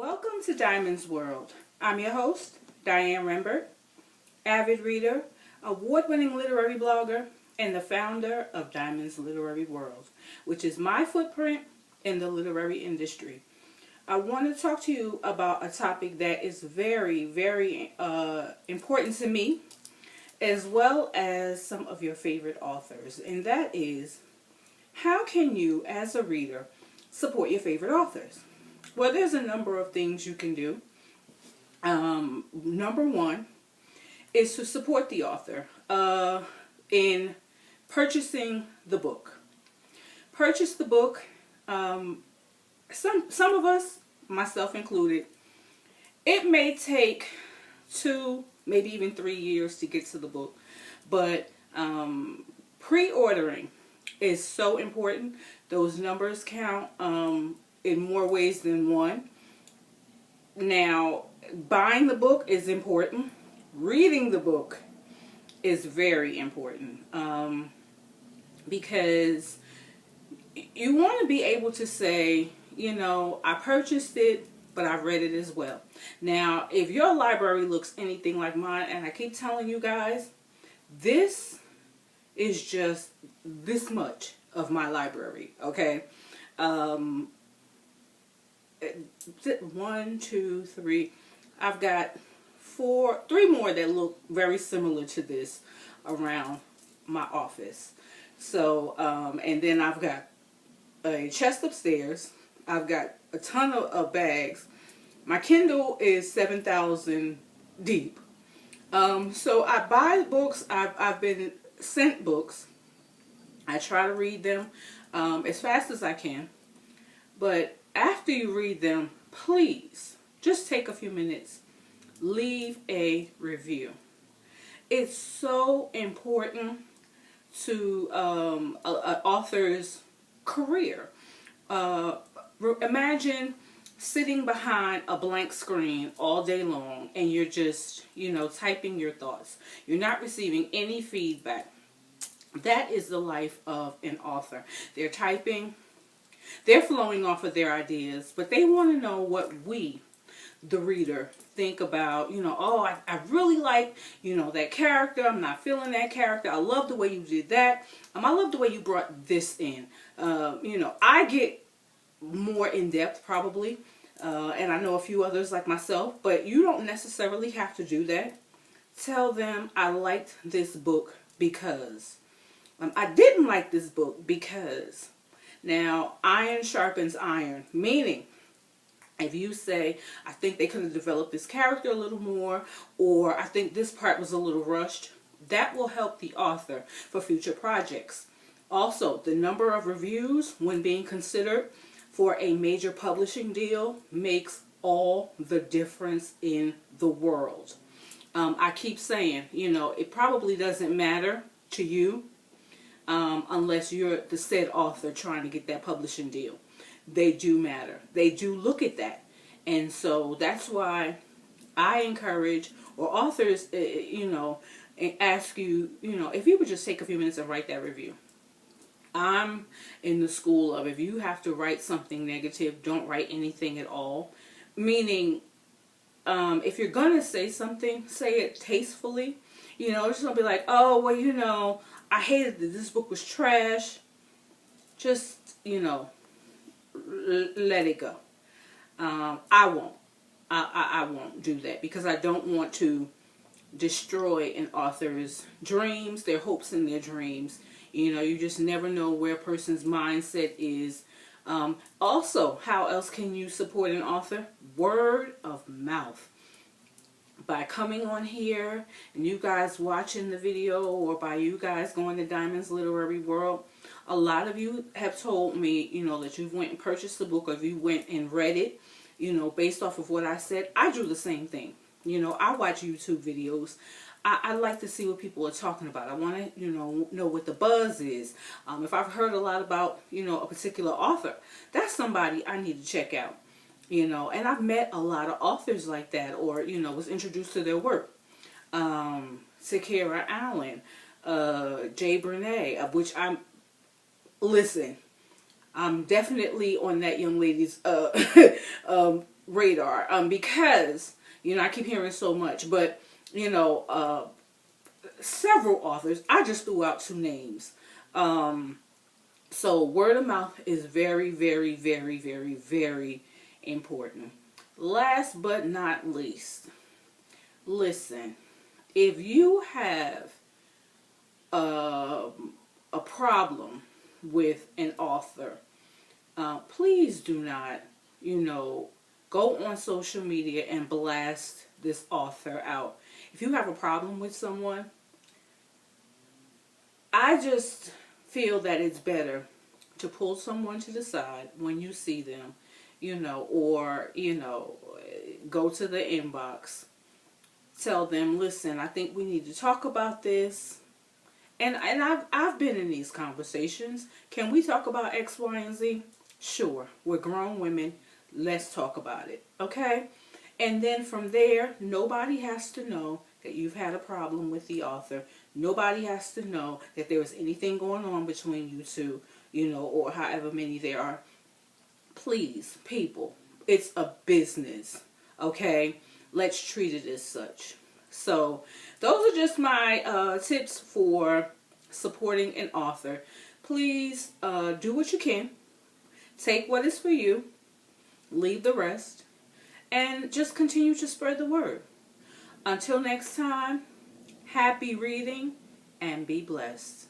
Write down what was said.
Welcome to Diamond's World. I'm your host, Diane Rembert, avid reader, award-winning literary blogger, and the founder of Diamond's Literary World, which is my footprint in the literary industry. I want to talk to you about a topic that is very, very important to me, as well as some of your favorite authors, and that is, how can you, as a reader, support your favorite authors? Well, there's a number of things you can do. Number one is to support the author in purchasing the book. Purchase the book. Some of us, myself included, it may take 2, maybe even 3 years to get to the book, but pre-ordering is so important. Those numbers count in more ways than one. Now, buying the book is important. Reading the book is very important because you want to be able to say, you know, I purchased it, but I've read it as well. Now, if your library looks anything like mine, and I keep telling you guys, this is just this much of my library, okay? 1, 2, 3. I've got 3 more that look very similar to this around my office. So, and then I've got a chest upstairs. I've got a ton of bags. My Kindle is 7,000 deep. So I buy books. I've been sent books. I try to read them as fast as I can. But after you read them, please just take a few minutes. Leave a review. It's so important to an author's career. Imagine sitting behind a blank screen all day long and you're just, typing your thoughts. You're not receiving any feedback. That is the life of an author. They're typing, they're flowing off of their ideas, but they want to know what we, the reader, think about, I really like, that character. I'm not feeling that character. I love the way you did that. I love the way you brought this in. I get more in depth probably, and I know a few others like myself, but you don't necessarily have to do that. Tell them, I liked this book because. I didn't like this book because. Now, iron sharpens iron, meaning if you say, I think they could have developed this character a little more, or I think this part was a little rushed, that will help the author for future projects. Also, the number of reviews when being considered for a major publishing deal makes all the difference in the world. I keep saying, it probably doesn't matter to you unless you're the said author trying to get that publishing deal. They do matter. They do look at that. And so that's why I encourage, or authors, ask you, if you would just take a few minutes and write that review. I'm in the school of, if you have to write something negative, don't write anything at all. Meaning, if you're going to say something, say it tastefully. It's going to be like, oh, well, I hated that this book was trash. Just, let it go. I won't. I won't do that because I don't want to destroy an author's dreams, their hopes and their dreams. You just never know where a person's mindset is. Also, how else can you support an author? Word of mouth. By coming on here and you guys watching the video, or by you guys going to Diamond's Literary World, a lot of you have told me, that you went and purchased the book, or you went and read it, based off of what I said. I do the same thing. I watch YouTube videos. I like to see what people are talking about. I want to, know what the buzz is. If I've heard a lot about, a particular author, that's somebody I need to check out. And I've met a lot of authors like that, or, was introduced to their work. Sakara Allen, Jay Brene, of which listen, I'm definitely on that young lady's radar, because, I keep hearing so much, but, several authors, I just threw out two names. So word of mouth is very, very, very, very, very important. Last but not least, listen, if you have a problem with an author, please do not, go on social media and blast this author out. If you have a problem with someone, I just feel that it's better to pull someone to the side when you see them, or, go to the inbox. Tell them, listen, I think we need to talk about this. And I've been in these conversations. Can we talk about X, Y, and Z? Sure. We're grown women. Let's talk about it. Okay? And then from there, nobody has to know that you've had a problem with the author. Nobody has to know that there was anything going on between you two, or however many there are. Please, people, it's a business. Okay? Let's treat it as such. So those are just my tips for supporting an author. Please do what you can. Take what is for you. Leave the rest. And just continue to spread the word. Until next time, happy reading and be blessed.